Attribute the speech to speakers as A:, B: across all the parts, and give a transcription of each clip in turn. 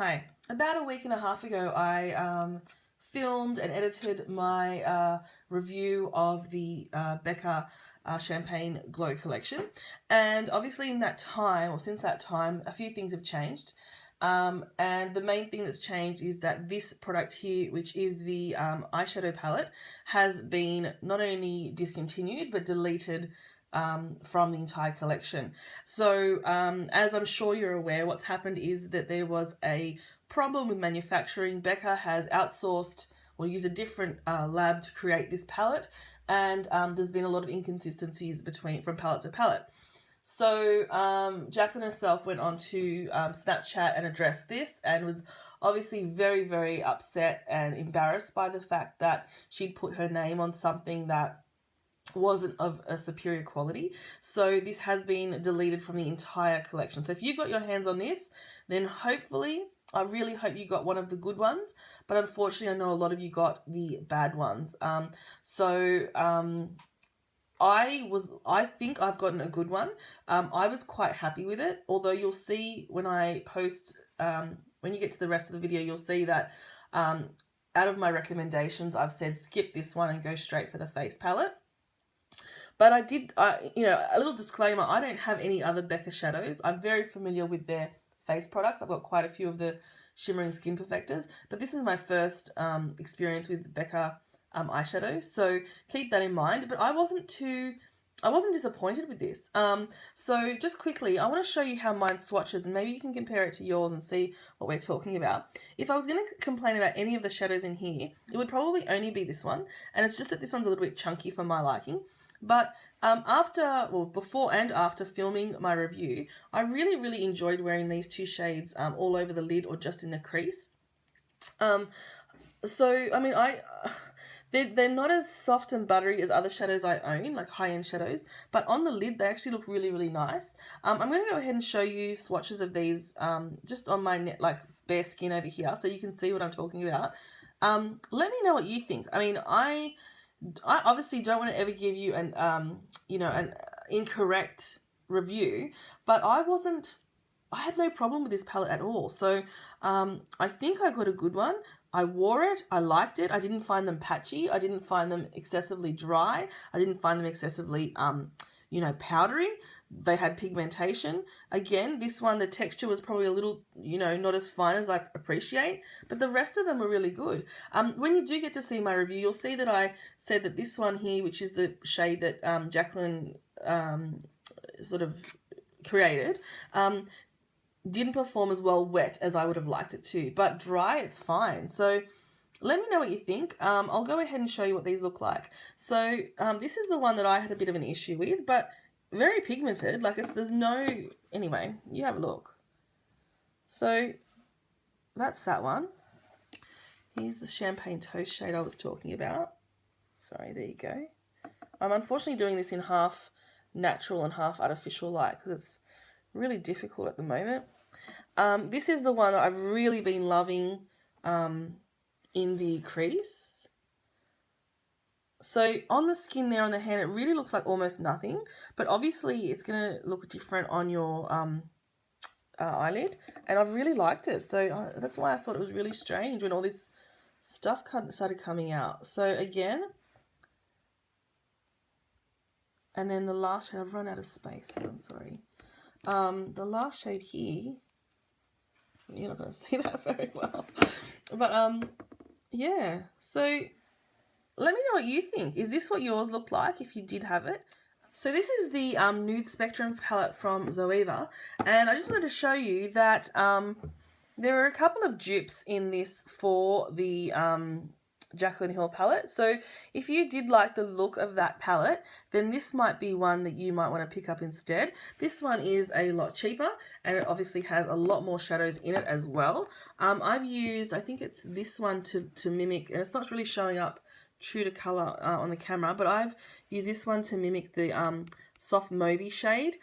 A: Hi. About a week and a half ago, I filmed and edited my review of the BECCA Champagne Glow collection. And obviously in that time, or since that time, a few things have changed. And the main thing that's changed is that this product here, which is the eyeshadow palette, has been not only discontinued but deleted from the entire collection. So as I'm sure you're aware, what's happened is that there was a problem with manufacturing. BECCA has outsourced or used a different lab to create this palette, and there's been a lot of inconsistencies from palette to palette. So Jaclyn herself went on to Snapchat and addressed this, and was obviously very, very upset and embarrassed by the fact that she'd put her name on something that wasn't of a superior quality. So this has been deleted from the entire collection. So if you got your hands on this, then hopefully, I really hope you got one of the good ones, but unfortunately I know a lot of you got the bad ones. I think I've gotten a good one. I was quite happy with it, although you'll see when I post, when you get to the rest of the video, you'll see that out of my recommendations, I've said skip this one and go straight for the face palette. But I did, a little disclaimer, I don't have any other BECCA shadows. I'm very familiar with their face products. I've got quite a few of the shimmering skin perfectors, but this is my first experience with BECCA eyeshadows, so keep that in mind. But I wasn't disappointed with this. So just quickly, I want to show you how mine swatches, and maybe you can compare it to yours and see what we're talking about. If I was going to complain about any of the shadows in here, it would probably only be this one, and it's just that this one's a little bit chunky for my liking. But before and after filming my review, I really, really enjoyed wearing these two shades all over the lid or just in the crease. They're not as soft and buttery as other shadows I own, like high-end shadows, but on the lid they actually look really, really nice. I'm going to go ahead and show you swatches of these just on my bare skin over here, so you can see what I'm talking about. Let me know what you think. I mean, I obviously don't want to ever give you an incorrect review, but I had no problem with this palette at all. So I think I got a good one. I wore it, I liked it, I didn't find them patchy, I didn't find them excessively dry, I didn't find them excessively, powdery. They had pigmentation. Again, this one, the texture was probably a little, not as fine as I appreciate, but the rest of them were really good. When you do get to see my review, you'll see that I said that this one here, which is the shade that Jaclyn sort of created, didn't perform as well wet as I would have liked it to, but dry, it's fine. So let me know what you think. I'll go ahead and show you what these look like. So this is the one that I had a bit of an issue with, but very pigmented. Anyway, you have a look. So that's that one. Here's the champagne toast shade I was talking about. Sorry, there you go. I'm unfortunately doing this in half natural and half artificial light because it's really difficult at the moment. This is the one I've really been loving in the crease. So on the skin there on the hand, it really looks like almost nothing, but obviously it's going to look different on your eyelid, and I've really liked it. So that's why I thought it was really strange when all this stuff started coming out. So again, and then the last shade, I've run out of space, hang on, sorry. The last shade here, you're not going to see that very well, but yeah, so let me know what you think. Is this what yours looked like if you did have it? So this is the Nude Spectrum palette from Zoeva, and I just wanted to show you that there are a couple of dupes in this for the Jaclyn Hill palette. So if you did like the look of that palette, then this might be one that you might want to pick up instead. This one is a lot cheaper, and it obviously has a lot more shadows in it as well. I've used, I think it's this one to mimic, and it's not really showing up true to color on the camera, but I've used this one to mimic the soft mauvey shade.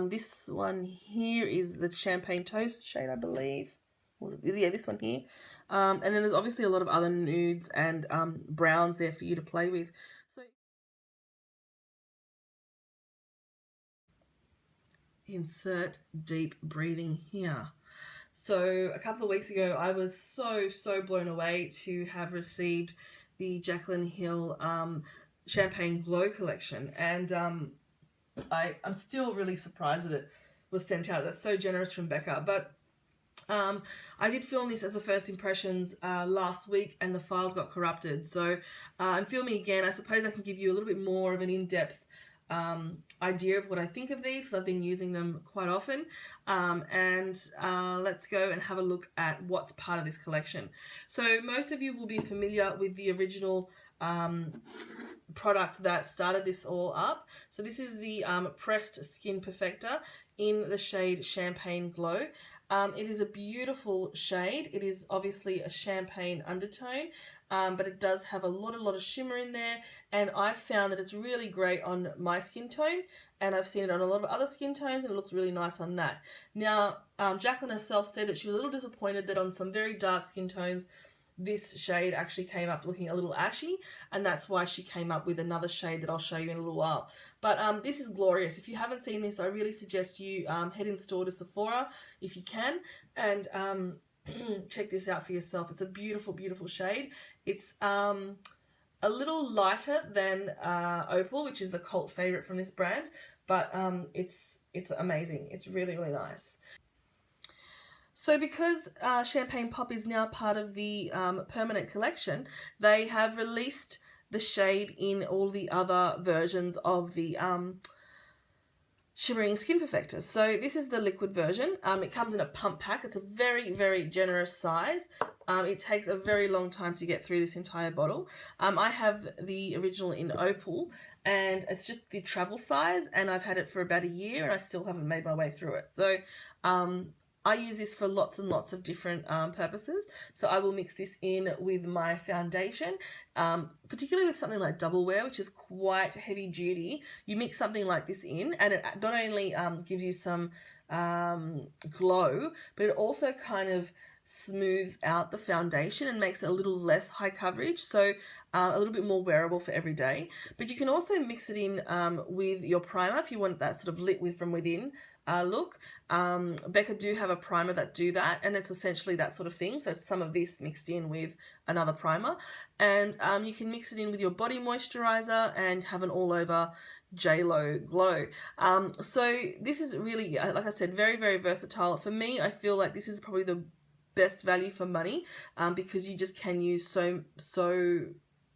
A: This one here is the champagne toast shade, I believe. Yeah, this one here. And then there's obviously a lot of other nudes and browns there for you to play with. So insert deep breathing here. So a couple of weeks ago, I was so blown away to have received the Jaclyn Hill Champagne Glow collection, and I'm still really surprised that it was sent out. That's so generous from BECCA. But I did film this as a first impressions last week, and the files got corrupted. So I'm filming again. I suppose I can give you a little bit more of an in-depth idea of what I think of these, because I've been using them quite often. Let's go and have a look at what's part of this collection. So most of you will be familiar with the original product that started this all up. So this is the Pressed Skin Perfector in the shade Champagne Glow. It is a beautiful shade. It is obviously a champagne undertone, but it does have a lot of shimmer in there, and I found that it's really great on my skin tone, and I've seen it on a lot of other skin tones, and it looks really nice on that. Now, Jaclyn herself said that she was a little disappointed that on some very dark skin tones, this shade actually came up looking a little ashy, and that's why she came up with another shade that I'll show you in a little while. But this is glorious. If you haven't seen this, I really suggest you head in store to Sephora if you can, and check this out for yourself. It's a beautiful shade. It's a little lighter than Opal, which is the cult favorite from this brand, but it's amazing. It's really nice. So because Champagne Pop is now part of the permanent collection, they have released the shade in all the other versions of the Shimmering Skin Perfector. So this is the liquid version. It comes in a pump pack. It's a very generous size. It takes a very long time to get through this entire bottle. I have the original in Opal, and it's just the travel size, and I've had it for about a year, and I still haven't made my way through it. So I use this for lots and lots of different purposes. So I will mix this in with my foundation, particularly with something like Double Wear, which is quite heavy duty. You mix something like this in, and it not only gives you some glow, but it also kind of smooths out the foundation and makes it a little less high coverage, so a little bit more wearable for every day. But you can also mix it in with your primer if you want that sort of lit with from within look. BECCA do have a primer that do that, and it's essentially that sort of thing. So it's some of this mixed in with another primer, and you can mix it in with your body moisturizer and have an all over J-Lo glow. So this is really, like I said, very versatile. For me, I feel like this is probably the best value for money, because you just can use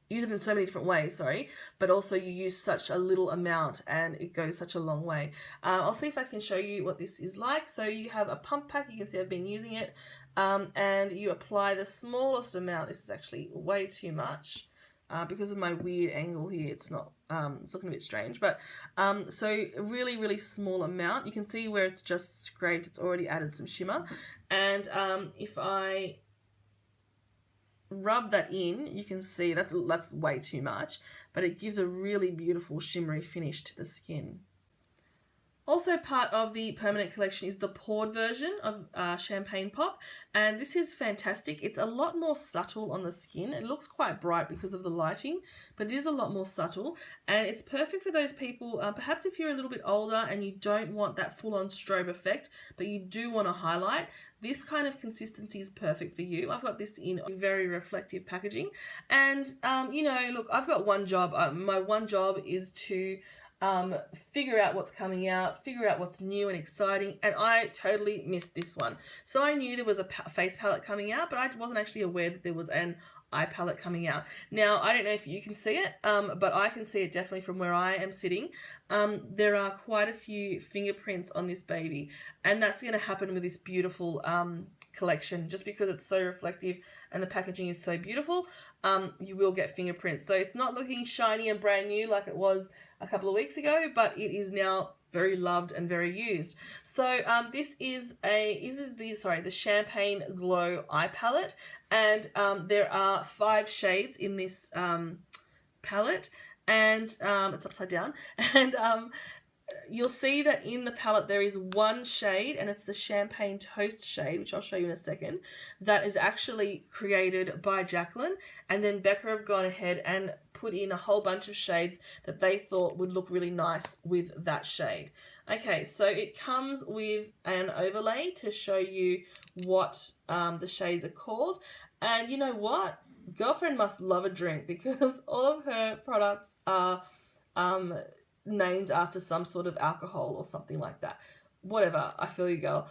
A: use it in so many different ways, but also you use such a little amount and it goes such a long way. I'll see if I can show you what this is like. So you have a pump pack, you can see I've been using it, and you apply the smallest amount. This is actually way too much. Because of my weird angle here, it's not, it's looking a bit strange, but so a really small amount. You can see where it's just scraped, it's already added some shimmer, and if I rub that in, you can see that's way too much, but it gives a really beautiful shimmery finish to the skin. Also part of the permanent collection is the poured version of Champagne Pop, and this is fantastic. It's a lot more subtle on the skin. It looks quite bright because of the lighting, but it is a lot more subtle, and it's perfect for those people, perhaps if you're a little bit older and you don't want that full-on strobe effect, but you do want to highlight. This kind of consistency is perfect for you. I've got this in very reflective packaging, and you know, look, I've got one job. My one job is to figure out what's coming out, figure out what's new and exciting, and I totally missed this one. So I knew there was a face palette coming out, but I wasn't actually aware that there was an eye palette coming out. Now, I don't know if you can see it, but I can see it definitely from where I am sitting. There are quite a few fingerprints on this baby, and that's going to happen with this beautiful collection. Just because it's so reflective and the packaging is so beautiful, you will get fingerprints. So it's not looking shiny and brand new like it was a couple of weeks ago, but it is now very loved and very used. So this is the Champagne Glow Eye Palette, and there are 5 shades in this palette, and it's upside down, and you'll see that in the palette there is one shade, and it's the Champagne Toast shade, which I'll show you in a second, that is actually created by Jaclyn, and then BECCA have gone ahead and put in a whole bunch of shades that they thought would look really nice with that shade. Okay, so it comes with an overlay to show you what the shades are called. And you know what? Girlfriend must love a drink because all of her products are named after some sort of alcohol or something like that. Whatever, I feel you, girl.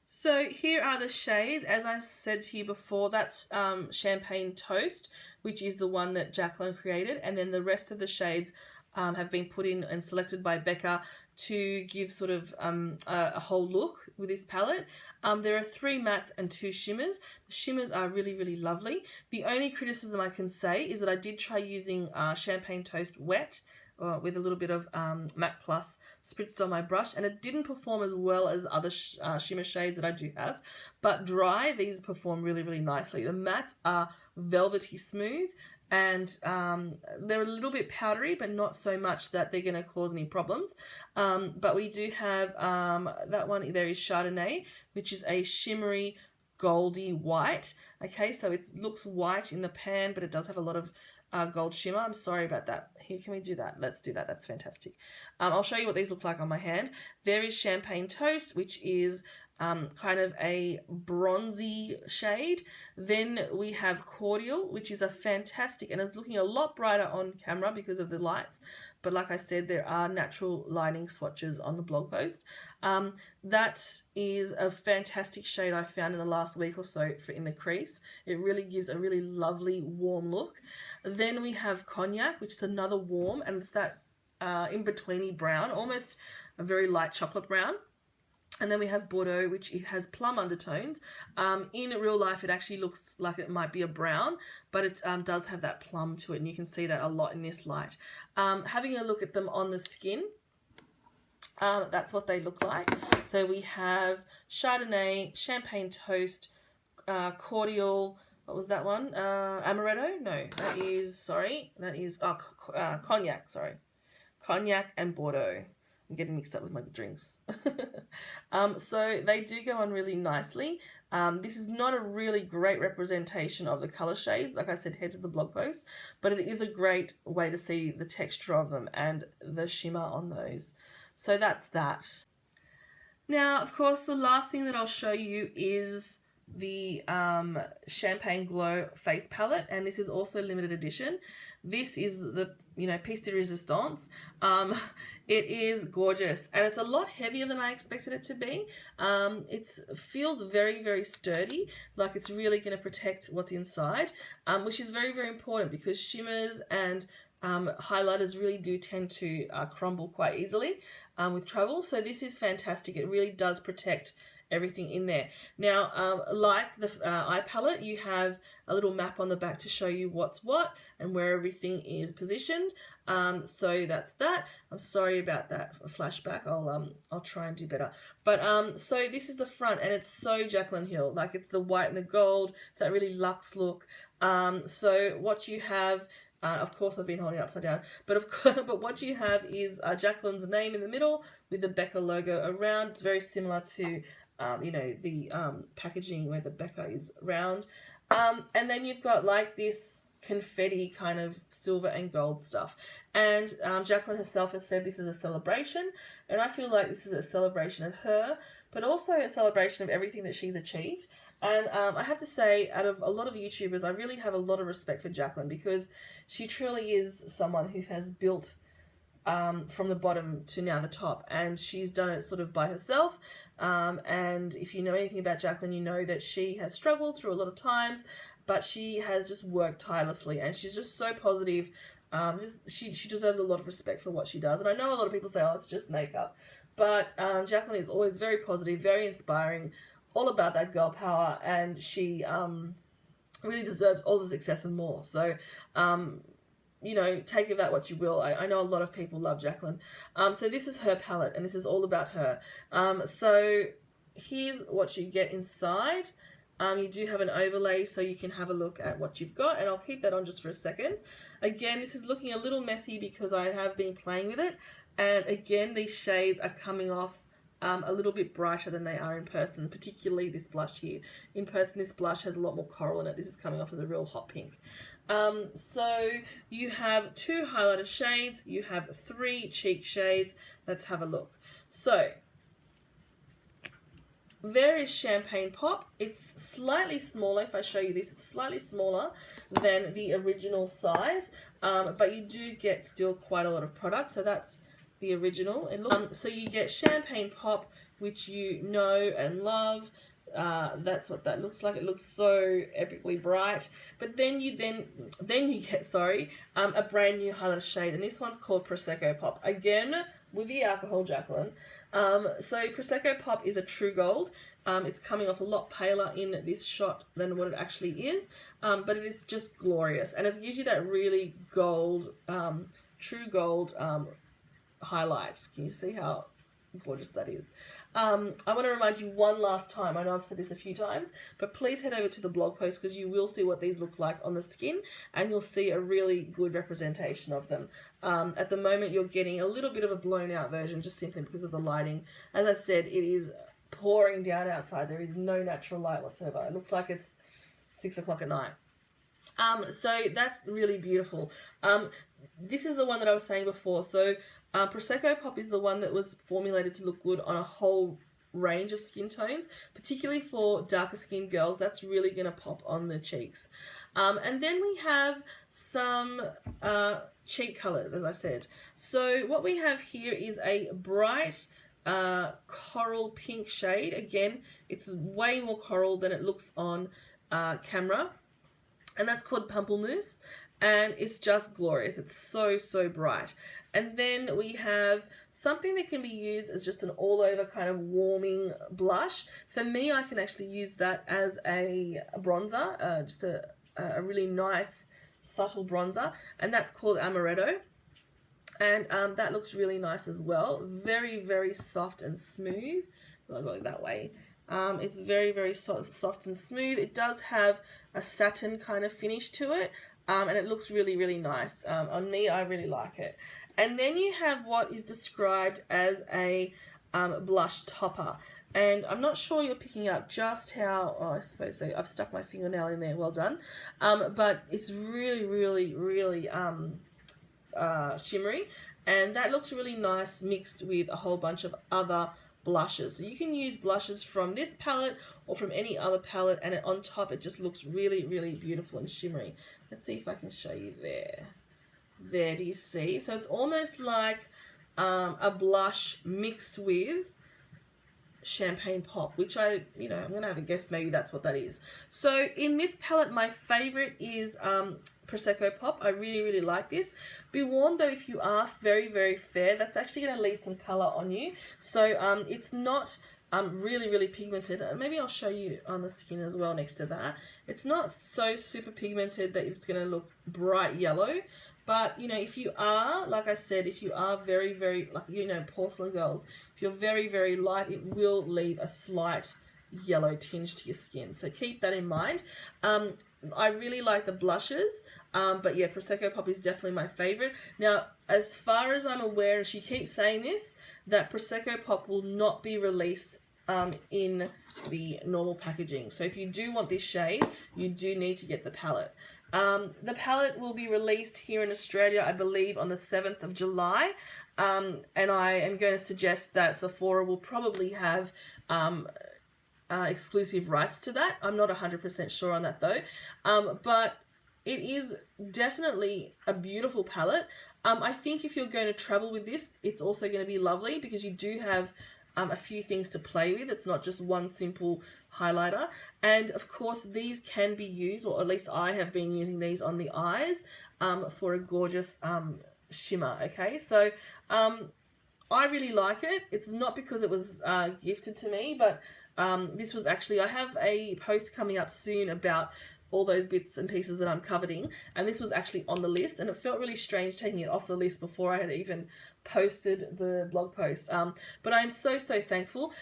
A: So here are the shades. As I said to you before, that's Champagne Toast, which is the one that Jaclyn created, and then the rest of the shades have been put in and selected by BECCA to give sort of a whole look with this palette. There are 3 mattes and 2 shimmers. The shimmers are really, really lovely. The only criticism I can say is that I did try using Champagne Toast wet with a little bit of Matte Plus spritzed on my brush, and it didn't perform as well as other shimmer shades that I do have. But dry, these perform really, really nicely. The mattes are velvety smooth, and they're a little bit powdery, but not so much that they're going to cause any problems. But we do have that one. There is Chardonnay, which is a shimmery goldy white. Okay, so it looks white in the pan, but it does have a lot of gold shimmer. I'm sorry about that. Here, can we do that? Let's do that. That's fantastic. I'll show you what these look like on my hand. There is Champagne Toast, which is kind of a bronzy shade. Then we have Cordial, which is a fantastic, and it's looking a lot brighter on camera because of the lights. But like I said, there are natural lighting swatches on the blog post. That is a fantastic shade I found in the last week or so in the crease. It really gives a really lovely warm look. Then we have Cognac, which is another warm, and it's that in-betweeny brown, almost a very light chocolate brown. And then we have Bordeaux, which it has plum undertones. In real life, it actually looks like it might be a brown, but it does have that plum to it, and you can see that a lot in this light. Having a look at them on the skin, that's what they look like. So we have Chardonnay, Champagne Toast, Cordial, what was that one? Amaretto? No, that is Cognac, sorry. Cognac and Bordeaux. I'm getting mixed up with my drinks. So they do go on really nicely. This is not a really great representation of the color shades. Like I said, head to the blog post, but it is a great way to see the texture of them and the shimmer on those. So that's that. Now, of course, the last thing that I'll show you is the Champagne Glow face palette, and this is also limited edition. This is the piece de resistance. It is gorgeous, and it's a lot heavier than I expected it to be. It feels very, very sturdy, like it's really going to protect what's inside, which is very, very important because shimmers and highlighters really do tend to crumble quite easily with travel. So this is fantastic. It really does protect everything in there. Now, like the eye palette, you have a little map on the back to show you what's what and where everything is positioned. So that's that. I'm sorry about that flashback. I'll try and do better. But so this is the front, and it's so Jaclyn Hill. Like, it's the white and the gold. It's that really luxe look. So what you have, of course, I've been holding it upside down, but what you have is Jaclyn's name in the middle with the BECCA logo around. It's very similar to the packaging where the BECCA is round. And then you've got like this confetti kind of silver and gold stuff. And Jaclyn herself has said this is a celebration, and I feel like this is a celebration of her, but also a celebration of everything that she's achieved. And I have to say, out of a lot of YouTubers, I really have a lot of respect for Jaclyn because she truly is someone who has built from the bottom to now the top, and she's done it sort of by herself. And if you know anything about Jaclyn, you know that she has struggled through a lot of times, but she has just worked tirelessly, and she's just so positive. She deserves a lot of respect for what she does. And I know a lot of people say, oh, it's just makeup, but Jaclyn is always very positive, very inspiring, all about that girl power, and she really deserves all the success and more. So take of that what you will. I know a lot of people love Jaclyn. So this is her palette, and this is all about her. So here's what you get inside. You do have an overlay, so you can have a look at what you've got, and I'll keep that on just for a second. Again, this is looking a little messy because I have been playing with it, and again, these shades are coming off a little bit brighter than they are in person, particularly this blush here. In person, this blush has a lot more coral in it. This is coming off as a real hot pink. So you have 2 highlighter shades, you have 3 cheek shades. Let's have a look. So there is Champagne Pop. It's slightly smaller. If I show you this, it's slightly smaller than the original size, but you do get still quite a lot of product. So that's the original. And so you get Champagne Pop, which you know and love. That's what that looks like. It looks so epically bright. But then you get a brand new highlighter shade, and this one's called Prosecco Pop. Again, with the alcohol, Jaclyn. So Prosecco Pop is a true gold. It's coming off a lot paler in this shot than what it actually is, but it is just glorious, and it gives you that really gold, true gold highlight. Can you see how gorgeous that is? I want to remind you one last time, I know I've said this a few times, but please head over to the blog post, because you will see what these look like on the skin, and you'll see a really good representation of them. At the moment you're getting a little bit of a blown out version, just simply because of the lighting. As I said, it is pouring down outside. There is no natural light whatsoever. It looks like it's 6 o'clock at night. So that's really beautiful. This is the one that I was saying before. So Prosecco Pop is the one that was formulated to look good on a whole range of skin tones, particularly for darker skinned girls. That's really going to pop on the cheeks. And then we have some cheek colours, as I said. So what we have here is a bright coral pink shade. Again, it's way more coral than it looks on camera, and that's called Pamplemousse, and it's just glorious. It's so, so bright. And then we have something that can be used as just an all-over kind of warming blush. For me, I can actually use that as a bronzer, just a really nice, subtle bronzer, and that's called Amaretto. And that looks really nice as well. Very, very soft and smooth. I'll go that way. It's very, very soft and smooth. It does have a satin kind of finish to it, and it looks really, really nice. On me, I really like it. And then you have what is described as a blush topper. And I'm not sure you're picking up just how, oh, I suppose so. I've stuck my fingernail in there, well done. But it's really, really, really shimmery. And that looks really nice mixed with a whole bunch of other blushes. So you can use blushes from this palette or from any other palette, and on top it just looks really, really beautiful and shimmery. Let's see if I can show you there. There, do you see? So it's almost like a blush mixed with Champagne Pop, which I'm going to have a guess, maybe that's what that is. So in this palette, my favorite is Prosecco Pop. I really, really like this. Be warned though, if you are very, very fair, that's actually going to leave some color on you. So it's not really, really pigmented. Maybe I'll show you on the skin as well next to that. It's not so super pigmented that it's going to look bright yellow. But, if you are, like I said, if you are very, very, porcelain girls, if you're very, very light, it will leave a slight yellow tinge to your skin. So keep that in mind. I really like the blushes, but yeah, Prosecco Pop is definitely my favorite. Now, as far as I'm aware, and she keeps saying this, that Prosecco Pop will not be released in the normal packaging. So if you do want this shade, you do need to get the palette. The palette will be released here in Australia, I believe, on the 7th of July. And I am going to suggest that Sephora will probably have exclusive rights to that. I'm not 100% sure on that though. But it is definitely a beautiful palette. I think if you're going to travel with this, it's also going to be lovely because you do have a few things to play with. It's not just one simple highlighter. And of course, these can be used, or at least I have been using these on the eyes for a gorgeous shimmer. Okay, so I really like it. It's not because it was gifted to me, but this was actually, I have a post coming up soon about all those bits and pieces that I'm coveting, and this was actually on the list, and it felt really strange taking it off the list before I had even posted the blog post, but I'm so thankful.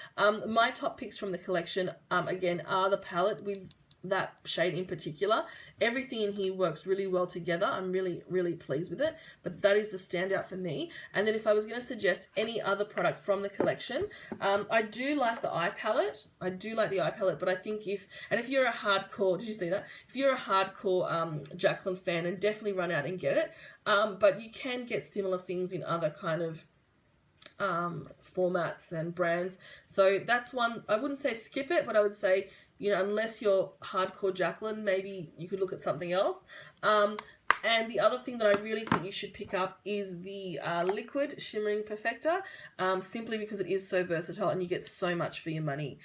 A: My top picks from the collection again are the palette with that shade in particular. Everything in here works really well together. I'm really, really pleased with it, but that is the standout for me. And then if I was going to suggest any other product from the collection, I do like the eye palette. I do like the eye palette, but I think if you're a hardcore, did you see that? If you're a hardcore Jaclyn fan, then definitely run out and get it. But you can get similar things in other kind of formats and brands. So that's one, I wouldn't say skip it, but I would say, you know, unless you're hardcore Jaclyn, maybe you could look at something else. And the other thing that I really think you should pick up is the liquid shimmering perfector, simply because it is so versatile and you get so much for your money.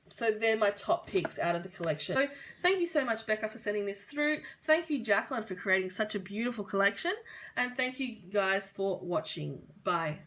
A: So they're my top picks out of the collection. So thank you so much, Becca, for sending this through. Thank you, Jaclyn, for creating such a beautiful collection. And thank you guys for watching. Bye.